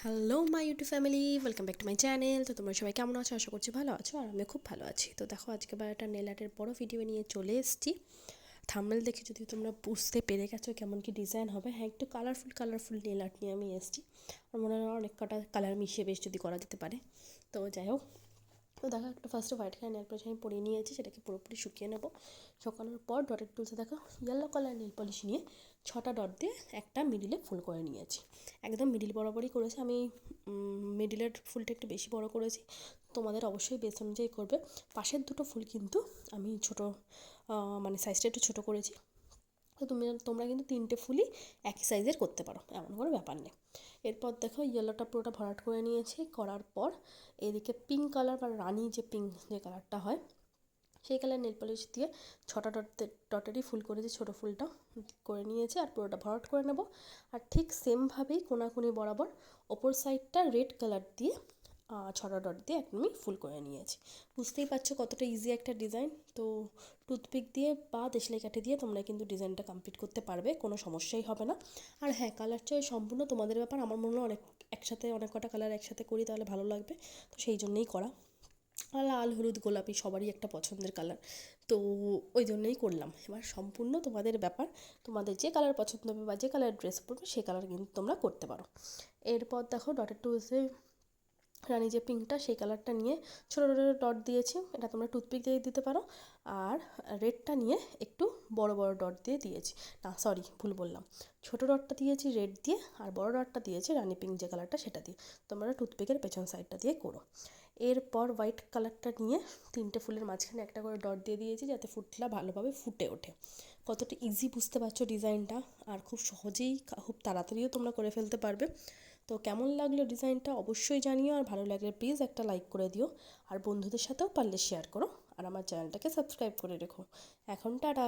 Hello my YouTube family, welcome back to my channel. তো তোমরা সবাই কেমন আছো? আশা করছি ভালো আছো, আর আমি খুব ভালো আছি। তো দেখো, আজকে আবার একটা নেল আর্টের বড় ভিডিও নিয়ে চলে এসেছি। থাম্বনেল দেখে যদি তোমরা বুঝতে পেরে গেছো কেমন কি ডিজাইন হবে। হ্যাঁ, একটু কালারফুল নেল আর্ট নিয়ে আমি এসেছি। আমার মনে হয় অনেক কটা কালার মিশিয়ে বেশ যদি করা যেতে পারে। তো যাই হোক, তো দেখো, একটা ফার্স্টে হোয়াইট কালার নেল পলিশ আমি পরিয়ে নিয়েছি, সেটাকে পুরোপুরি শুকিয়ে নেবো। শুকানোর পর ডটের টুলসে দেখো ইয়েলো কালার নেল পলিশ নিয়ে 6টা ডট দিয়ে একটা মিডিলে ফুল করে নিয়েছি। একদম মিডিল বরাবরই করেছি আমি। মিডিলের ফুলটা একটু বেশি বড় করেছি, তোমাদের অবশ্যই বেস অনুযায়ী করবে। পাশের দুটো ফুল কিন্তু আমি ছোটো, মানে সাইজটা একটু ছোটো করেছি। তো তোমরা কিন্তু 3টে ফুলই একই সাইজের করতে পারো, এমন কোনো ব্যাপার নেই। এরপর দেখো, ইয়েলোটা পুরোটা ভরাট করে নিয়েছি। করার পর এদিকে পিঙ্ক কালার বা রানি যে পিঙ্ক যে কালারটা হয়, সেই কালার নেল পলিশ দিয়ে 6টা ডটেরই ফুল করেছি, ছোটো ফুলটা করে নিয়েছি আর পুরোটা ভরাট করে নেব। আর ঠিক সেমভাবেই কোনাকুনি বরাবর ওপর সাইডটা রেড কালার দিয়ে 6টা ডট দিয়ে আমি ফুল করে নিয়েছি। বুঝতেই পারছো কতটা ইজি একটা ডিজাইন। তো টুথপিক দিয়ে বা দেশলাই কাঠি দিয়ে তোমরা কিন্তু ডিজাইনটা কমপ্লিট করতে পারবে, কোনো সমস্যাই হবে না। আর হ্যাঁ, কালার চয়েস সম্পূর্ণ তোমাদের ব্যাপার। আমার মনে হয় অনেক কটা কালার একসাথে করি তাহলে ভালো লাগবে, তো সেই জন্যই করা। আর লাল, হলুদ, গোলাপি সবারই একটা পছন্দের কালার, তো ওই জন্যই করলাম। এবার সম্পূর্ণ তোমাদের ব্যাপার, তোমাদের যে কালার পছন্দ হবে বা যে কালার ড্রেস পরবে সেই কালার কিন্তু তোমরা করতে পারো। এরপর দেখো, ডটের টুলসে রানি যে পিঙ্কটা সেই কালারটা নিয়ে ছোটো ছোটো ডট দিয়েছি, এটা তোমরা টুথপিক দিয়ে দিতে পারো। আর রেডটা নিয়ে একটু বড় বড় ডট দিয়ে দিয়েছি, না সরি ভুল বললাম, ছোটো ডটটা দিয়েছি রেড দিয়ে আর বড় ডটটা দিয়েছি রানি পিঙ্ক যে কালারটা সেটা দিয়ে। তোমরা টুথপিকের পেছন সাইডটা দিয়ে করো। এরপর হোয়াইট কালারটা নিয়ে 3টে ফুলের মাঝখানে একটা করে ডট দিয়ে দিয়েছি, যাতে ফুলটা ভালোভাবে ফুটে ওঠে। কতটা ইজি বুঝতে পারছো ডিজাইনটা, আর খুব সহজেই খুব তাড়াতাড়িও তোমরা করে ফেলতে পারবে। তো কেমন লাগলো ডিজাইনটা অবশ্যই জানিও, আর ভালো লাগলে প্লিজ একটা লাইক করে দিও, আর বন্ধুদের সাথেও পারলে শেয়ার করো, আর আমার চ্যানেলটাকে সাবস্ক্রাইব করে রেখো। এখন টাটা।